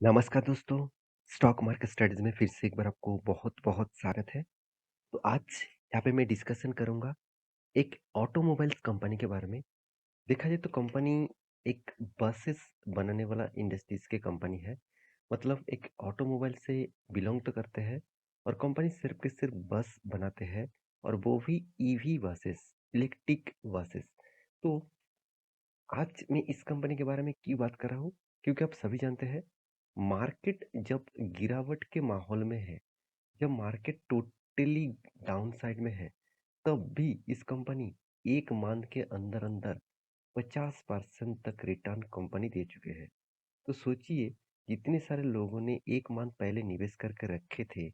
नमस्कार दोस्तों, stock market studies में फिर से एक बार आपको बहुत-बहुत स्वागत है। तो आज यहाँ पे मैं डिस्कशन करूँगा एक ऑटोमोबाइल्स कंपनी के बारे में। देखा जाए तो कंपनी एक बसेस बनाने वाला इंडस्ट्रीज़ की कंपनी है। मतलब एक ऑटोमोबाइल से बिलॉन्ग तो करते हैं और कंपनी सिर्फ़ के सिर्फ़ बस बनाते हैं और वो भी ईवी बसेस, इलेक्ट्रिक बसेस। तो आज मैं इस कंपनी के बारे में क्यों बात कर रहा हूँ? क्योंकि आप सभी जानते हैं, मार्केट जब गिरावट के माहौल में है, जब मार्केट टोटली डाउन साइड में है, तब भी इस कंपनी एक मंथ के अंदर-अंदर 50% तक रिटर्न कंपनी दे चुके हैं। तो सोचिए, जितने सारे लोगों ने 1 मंथ पहले निवेश करके रखे थे,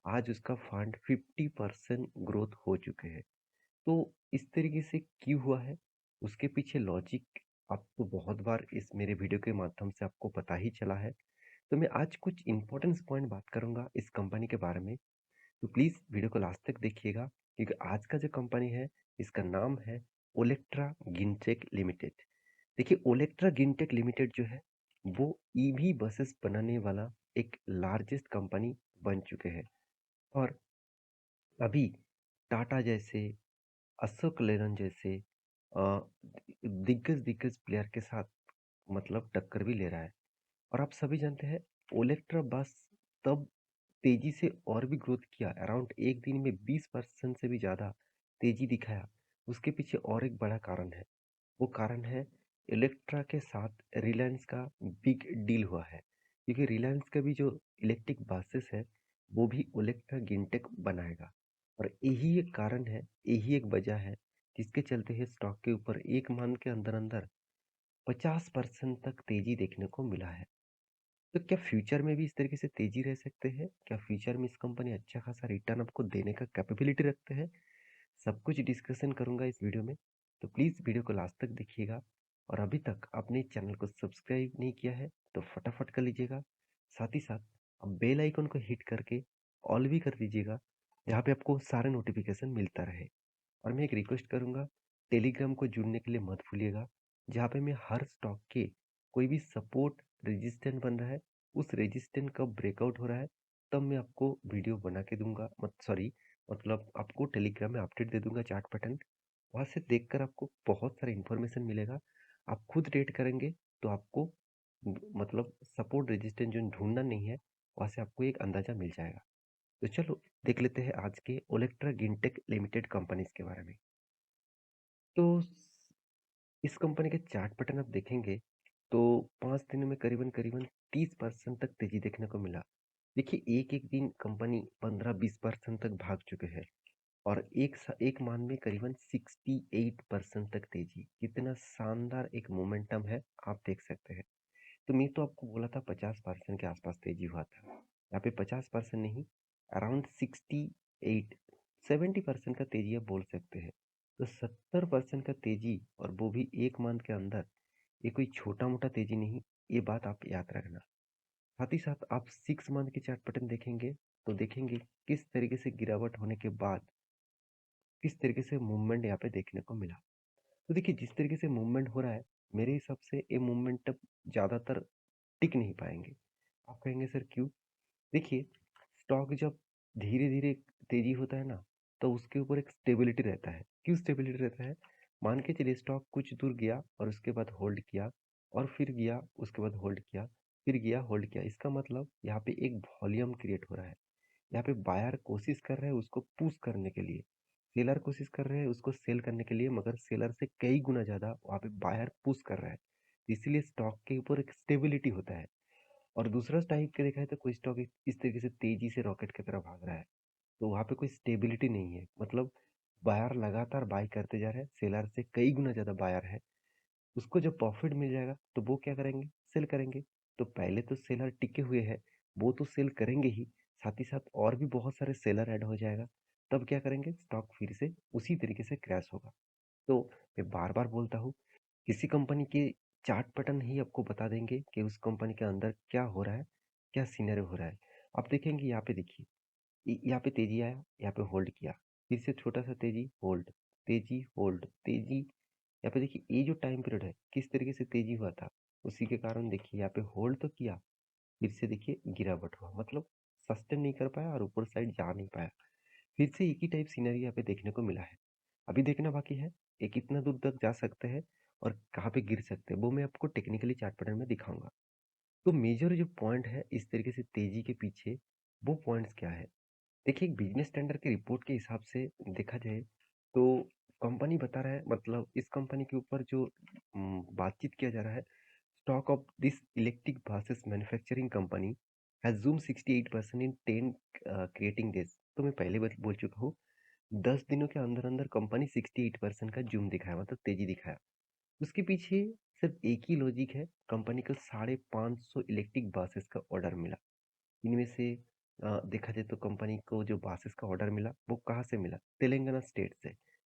आज उसका फंड 50% ग्रोथ हो चुके हैं। तो इस तरीके से क्यों हुआ है, उसके पीछे लॉजिक आपको बहुत बार इस मेरे वीडियो के माध्यम से आपको पता ही चला है। तो मैं आज कुछ इंपॉर्टेंट पॉइंट बात करूंगा इस कंपनी के बारे में। तो प्लीज़ वीडियो को लास्ट तक देखिएगा, क्योंकि आज का जो कंपनी है, इसका नाम है ओलेक्ट्रा गिनटेक लिमिटेड। देखिए, ओलेक्ट्रा गिनटेक लिमिटेड जो है, वो ईवी बसेस बनाने वाला एक लार्जेस्ट कंपनी बन चुके हैं। और अभी टाटा जैसे, अशोक लेलैंड जैसे अ, दिग्गज दिग्गज प्लेयर के साथ मतलब टक्कर भी ले रहा है। और आप सभी जानते हैं, ओलेक्ट्रा बस तब तेजी से और भी ग्रोथ किया, अराउंड एक दिन में 20% से भी ज़्यादा तेजी दिखाया। उसके पीछे और एक बड़ा कारण है। वो कारण है, इलेक्ट्रा के साथ रिलायंस का बिग डील हुआ है, क्योंकि रिलायंस का भी जो इलेक्ट्रिक बसेस है, वो भी इलेक्ट्रा गिनटेक बनाएगा। और यही एक कारण है, यही एक वजह है, जिसके चलते है स्टॉक के ऊपर एक मंथ के अंदर अंदर 50% तक तेजी देखने को मिला है। तो क्या फ्यूचर में भी इस तरीके से तेजी रह सकते हैं? क्या फ्यूचर में इस कंपनी अच्छा खासा रिटर्न आपको देने का कैपेबिलिटी रखते हैं? सब कुछ डिस्कशन करूंगा इस वीडियो में। तो प्लीज़ वीडियो को लास्ट तक देखिएगा। और अभी तक आपने चैनल को सब्सक्राइब नहीं किया है तो फटाफट कर लीजिएगा। साथ ही साथ अब बेल आइकन को हिट करके ऑल भी कर दीजिएगा, यहाँ पे आपको सारे नोटिफिकेशन मिलता रहे। और मैं एक रिक्वेस्ट करूंगा, टेलीग्राम को जुड़ने के लिए मत भूलिएगा, जहाँ पे मैं हर स्टॉक के कोई भी सपोर्ट रेजिस्टेंस बन रहा है, उस रेजिस्टेंस कब ब्रेकआउट हो रहा है, तब मैं आपको वीडियो बना के दूंगा, मतलब आपको टेलीग्राम में अपडेट दे दूंगा चार्ट पैटर्न। वहाँ से देखकर आपको बहुत सारा इन्फॉर्मेशन मिलेगा। आप खुद रेट करेंगे तो आपको मतलब सपोर्ट रेजिस्टेंस जो ढूंढना नहीं है, वहाँ से आपको एक अंदाजा मिल जाएगा। तो चलो देख लेते हैं आज के ओलेक्ट्रा गिनटेक लिमिटेड कंपनीज के बारे में। तो इस कंपनी के चार्ट पैटर्न आप देखेंगे तो 5 दिनों में करीबन करीबन 30% तक तेजी देखने को मिला। देखिए, एक एक दिन कंपनी 15-20% तक भाग चुके हैं। और एक मान में करीबन 68% तक तेजी, कितना शानदार एक मोमेंटम है, आप देख सकते हैं। तो मैं तो आपको बोला था 50% के आसपास तेजी हुआ था, यहाँ पे 50% नहीं, अराउंड 68 70% का तेजी आप बोल सकते हैं। तो 70% का तेजी, और वो भी एक मंथ के अंदर, ये कोई छोटा मोटा तेजी नहीं, ये बात आप याद रखना। साथ ही साथ आप 6 मंथ के चार्ट पैटर्न देखेंगे तो देखेंगे किस तरीके से गिरावट होने के बाद किस तरीके से मूवमेंट यहाँ पे देखने को मिला। तो देखिए, जिस तरीके से मूवमेंट हो रहा है, मेरे हिसाब से ये मूवमेंट अब ज़्यादातर टिक नहीं पाएंगे। आप कहेंगे सर क्यों? देखिए, स्टॉक जब धीरे धीरे तेजी होता है ना, तो उसके ऊपर एक स्टेबिलिटी रहता है। क्यों स्टेबिलिटी रहता है? मान के चलिए स्टॉक कुछ दूर गया और उसके बाद होल्ड किया, और फिर गया उसके बाद होल्ड किया, फिर गया होल्ड किया, इसका मतलब यहाँ पे एक वॉल्यूम क्रिएट हो रहा है। यहाँ पे बायर कोशिश कर रहे हैं उसको पुश करने के लिए, सेलर कोशिश कर रहे हैं उसको सेल करने के लिए, मगर सेलर से कई गुना ज़्यादा वहाँ पे बायर पुश कर रहा है। इसीलिए स्टॉक के ऊपर एक स्टेबिलिटी होता है। और दूसरा टाइप के देखा है तो कोई स्टॉक इस तरीके से तेजी से रॉकेट की तरफ भाग रहा है, तो वहाँ पे कोई स्टेबिलिटी नहीं है। मतलब बायर लगातार बाय करते जा रहे हैं, सेलर से कई गुना ज़्यादा बायर है। उसको जब प्रॉफिट मिल जाएगा तो वो क्या करेंगे? सेल करेंगे। तो पहले तो सेलर टिके हुए हैं, वो तो सेल करेंगे ही, साथ ही साथ और भी बहुत सारे सेलर ऐड हो जाएगा। तब क्या करेंगे? स्टॉक फिर से उसी तरीके से क्रैश होगा। तो मैं बार बार बोलता हूँ, किसी कंपनी के चार्ट पैटर्न ही आपको बता देंगे कि उस कंपनी के अंदर क्या हो रहा है, क्या सिनेरियो हो रहा है। आप देखेंगे, यहाँ पे देखिए, यहाँ पे तेजी आया, यहाँ पे होल्ड किया, फिर से छोटा सा तेजी, होल्ड, तेजी, होल्ड, तेजी। यहाँ पे देखिए, ये जो टाइम पीरियड है, किस तरीके से तेजी हुआ था, उसी के कारण देखिए यहाँ पे होल्ड तो किया, फिर से देखिए गिरावट हुआ, मतलब सस्टेन नहीं कर पाया और ऊपर साइड जा नहीं पाया। फिर से एक ही टाइप सीनरी यहाँ पे देखने को मिला है। अभी देखना बाकी है ये कितना दूर तक जा सकते हैं और कहाँ पे गिर सकते हैं, वो मैं आपको टेक्निकली चार्ट पैटर्न में दिखाऊंगा। तो मेजर जो पॉइंट है इस तरीके से तेजी के पीछे, वो पॉइंट्स क्या है? देखिए, एक बिजनेस स्टैंडर्ड की रिपोर्ट के हिसाब से देखा जाए तो कंपनी बता रहा है, मतलब इस कंपनी के ऊपर जो बातचीत किया जा रहा है, stock of this electric buses manufacturing company has zoom 68% in 10 creating days. तो मैं पहले बोल चुका हूँ, 10 दिनों के अंदर अंदर कंपनी 68% का जूम दिखाया, मतलब तेजी दिखाया। उसके पीछे सिर्फ एक ही लॉजिक है, कंपनी को 550 इलेक्ट्रिक बसेस का ऑर्डर मिला। इनमें से देखा जाए तो कंपनी को जो बसेस का ऑर्डर मिला वो कहाँ से मिला? तेलंगाना स्टेट से,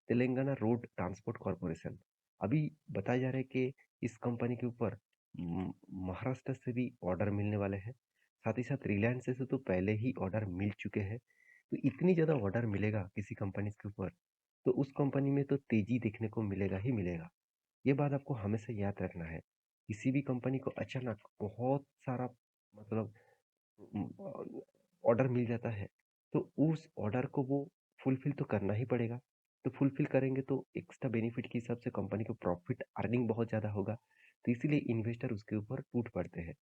तेलंगाना रोड ट्रांसपोर्ट कॉरपोरेशन। अभी बताया जा रहा है कि इस कंपनी के ऊपर महाराष्ट्र से भी ऑर्डर मिलने वाले हैं। साथ ही साथ रिलायंस से तो पहले ही ऑर्डर मिल चुके हैं। तो इतनी ज़्यादा ऑर्डर मिलेगा किसी कंपनी के ऊपर, तो उस कंपनी में तो तेजी देखने को मिलेगा ही मिलेगा। ये बात आपको हमेशा याद रखना है। किसी भी कंपनी को अचानक बहुत सारा, मतलब ऑर्डर मिल जाता है, तो उस ऑर्डर को वो फुलफिल तो करना ही पड़ेगा। तो फुलफिल करेंगे तो एक्स्ट्रा बेनिफिट के हिसाब से कंपनी को प्रॉफिट अर्निंग बहुत ज़्यादा होगा। तो इसीलिए इन्वेस्टर उसके ऊपर टूट पड़ते हैं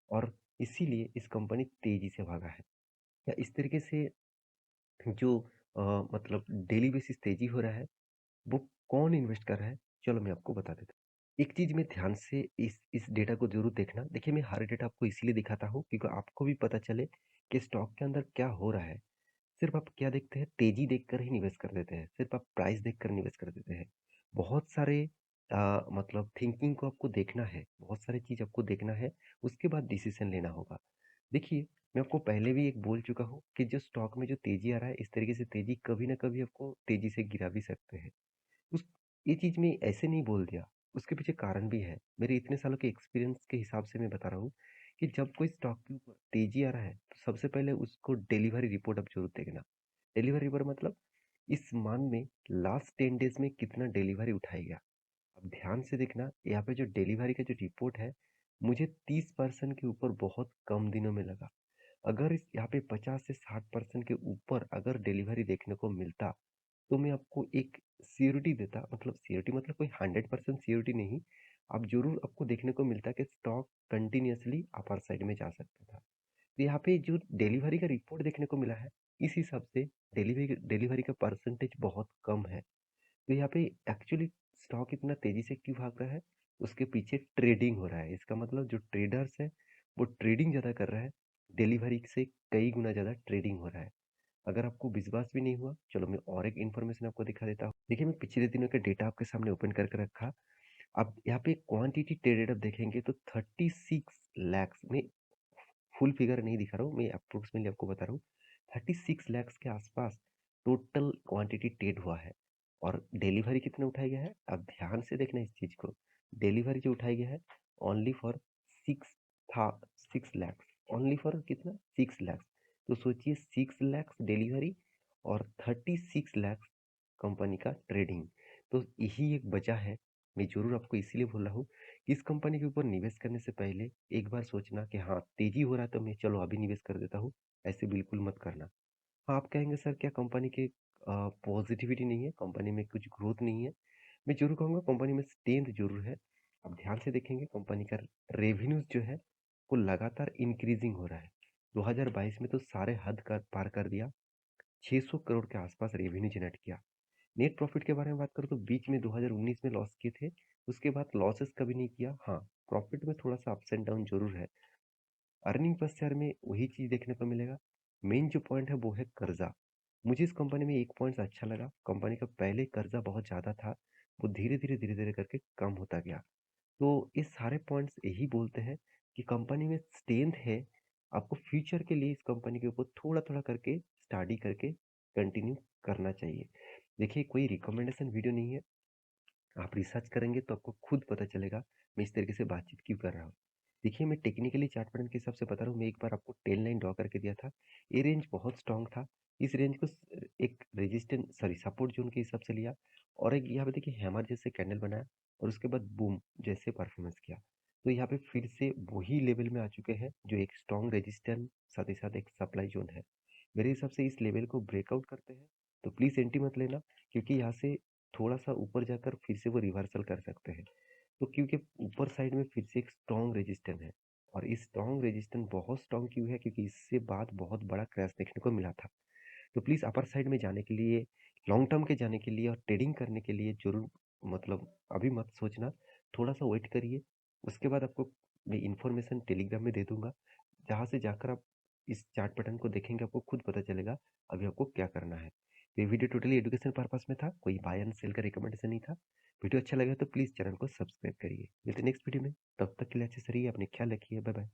और इसीलिए इस कंपनी तेजी से भागा है। या इस तरीके से जो मतलब डेली बेसिस तेजी हो रहा है, वो कौन इन्वेस्ट कर रहा है? चलो मैं आपको बता देता हूँ। एक चीज़ में ध्यान से इस डेटा को ज़रूर देखना। देखिए, मैं हर डेटा आपको इसीलिए दिखाता हूँ क्योंकि आपको भी पता चले कि स्टॉक के अंदर क्या हो रहा है। सिर्फ आप क्या देखते हैं, तेजी देखकर ही निवेश कर देते हैं, सिर्फ आप प्राइस देखकर निवेश कर देते हैं। बहुत सारे मतलब थिंकिंग को आपको देखना है, बहुत सारी चीज़ आपको देखना है, उसके बाद डिसीजन लेना होगा। देखिए, मैं आपको पहले भी एक बोल चुका हूँ कि जो स्टॉक में जो तेजी आ रहा है, इस तरीके से तेजी कभी ना कभी आपको तेजी से गिरा भी सकते हैं। उस ये चीज़ मैं ऐसे नहीं बोल दिया, उसके पीछे कारण भी है। मेरे इतने सालों के एक्सपीरियंस के हिसाब से मैं बता रहा हूँ कि जब कोई स्टॉक के ऊपर तेजी आ रहा है, तो सबसे पहले उसको डिलीवरी रिपोर्ट आप ज़रूर देखना। डिलीवरी रिपोर्ट मतलब इस मान में लास्ट 10 डेज़ में कितना डिलीवरी उठाया गया। अब ध्यान से देखना, यहाँ पे जो डिलीवरी का जो रिपोर्ट है, मुझे 30% के ऊपर बहुत कम दिनों में लगा। अगर इस यहाँ पे 50 से 60% के ऊपर अगर डिलीवरी देखने को मिलता, तो मैं आपको एक सियोरिटी देता, मतलब सियोरिटी मतलब कोई 100% सियोरिटी नहीं, आप जरूर आपको देखने को मिलता कि स्टॉक कंटिन्यूअसली अपर साइड में जा सकता था। तो यहाँ पे जो डिलीवरी का रिपोर्ट देखने को मिला है, इस हिसाब से डिलीवरी डिलीवरी का परसेंटेज बहुत कम है। तो यहाँ पे एक्चुअली स्टॉक इतना तेजी से क्यों भाग रहा है? उसके पीछे ट्रेडिंग हो रहा है। इसका मतलब जो ट्रेडर्स है वो ट्रेडिंग ज़्यादा कर रहा है, डिलीवरी से कई गुना ज़्यादा ट्रेडिंग हो रहा है। अगर आपको विश्वास भी नहीं हुआ, चलो मैं और एक इन्फॉर्मेशन आपको दिखा देता हूँ। देखिए, मैं पिछले दिनों का डेटा आपके सामने ओपन करके रखा। अब यहाँ पे क्वांटिटी ट्रेडेड आप देखेंगे तो 36 लाख में, फुल फिगर नहीं दिखा रहा हूँ मैं, अप्रोक्सीमेटली आपको बता रहा हूँ, 36 लाख के आसपास टोटल क्वांटिटी ट्रेड हुआ है। और डिलीवरी कितना उठाया गया है, अब ध्यान से देखना इस चीज को। डिलीवरी जो उठाया गया है ओनली फॉर सिक्स था 6 लाख, ओनली फॉर कितना, 6 लाख। तो सोचिए 6 लाख डिलीवरी और 36 लाख कंपनी का ट्रेडिंग। तो यही एक वजह है, मैं जरूर आपको इसीलिए बोल रहा हूँ कि इस कंपनी के ऊपर निवेश करने से पहले एक बार सोचना कि हाँ तेजी हो रहा है तो मैं चलो अभी निवेश कर देता हूँ। ऐसे बिल्कुल मत करना। हाँ, आप कहेंगे सर क्या कंपनी के पॉजिटिविटी नहीं है, कंपनी में कुछ ग्रोथ नहीं है? मैं जरूर कहूँगा कंपनी में स्ट्रेंथ जरूर है। आप ध्यान से देखेंगे कंपनी का रेवेन्यूज जो है वो लगातार इंक्रीजिंग हो रहा है। 2022 में तो सारे हद कर पार कर दिया, 600 करोड़ के आसपास रेवेन्यू जनरेट किया। नेट प्रॉफिट के बारे में बात करूँ तो बीच में 2019 में लॉस किए थे, उसके बाद लॉसेस कभी नहीं किया। हाँ, प्रॉफिट में थोड़ा सा अप्स एंड डाउन जरूर है। अर्निंग पर शेयर में वही चीज़ देखने को मिलेगा। मेन जो पॉइंट है वो है कर्जा। मुझे इस कंपनी में एक पॉइंट अच्छा लगा, कंपनी का पहले कर्जा बहुत ज़्यादा था, वो धीरे धीरे करके कम होता गया। तो ये सारे पॉइंट्स यही बोलते हैं कि कंपनी में स्ट्रेंथ है। आपको फ्यूचर के लिए इस कंपनी के ऊपर थोड़ा थोड़ा करके स्टडी करके कंटिन्यू करना चाहिए। देखिए, कोई रिकमेंडेशन वीडियो नहीं है, आप रिसर्च करेंगे तो आपको खुद पता चलेगा मैं इस तरीके से बातचीत क्यों कर रहा हूँ। देखिए, मैं टेक्निकली चार्ट पैटर्न के हिसाब से बता रहा हूँ। मैं एक बार आपको टेन लाइन ड्रॉ करके दिया था, ये रेंज बहुत स्ट्रांग था। इस रेंज को एक रेजिस्टेंस सॉरी सपोर्ट जोन के हिसाब से लिया और एक यहाँ पे देखिए हैमर जैसे कैंडल बनाया और उसके बाद बूम जैसे परफॉर्मेंस किया। तो यहाँ पे फिर से वही लेवल में आ चुके हैं जो एक स्ट्रॉन्ग रेजिस्टेंस साथ ही साथ एक सप्लाई जोन है। मेरे हिसाब से इस लेवल को ब्रेकआउट करते हैं तो प्लीज़ एंट्री मत लेना, क्योंकि यहाँ से थोड़ा-सा ऊपर जाकर फिर से वो रिवर्सल कर सकते हैं। तो क्योंकि ऊपर साइड में फिर से एक स्ट्रॉन्ग रेजिस्टेंस है, और इस स्ट्रॉन्ग रेजिस्टेंस बहुत स्ट्रॉन्ग क्यों है, क्योंकि इससे बाद बहुत बड़ा क्रैश देखने को मिला था। तो प्लीज़ अपर साइड में जाने के लिए, लॉन्ग टर्म के जाने के लिए और ट्रेडिंग करने के लिए ज़रूर, मतलब अभी मत सोचना, थोड़ा-सा वेट करिए। उसके बाद आपको मैं इन्फॉर्मेशन टेलीग्राम में दे दूँगा, जहाँ से जाकर आप इस चार्ट पैटर्न को देखेंगे, आपको खुद पता चलेगा अभी आपको क्या करना है। तो ये वीडियो टोटली एजुकेशन पर्पस में था, कोई बाय एंड सेल का रिकमेंडेशन नहीं था। वीडियो अच्छा लगा तो प्लीज़ चैनल को सब्सक्राइब करिए। मिलते हैं नेक्स्ट वीडियो में, तब तक के लिए अच्छे से रहिए, अपने ख्याल रखिए। Bye bye.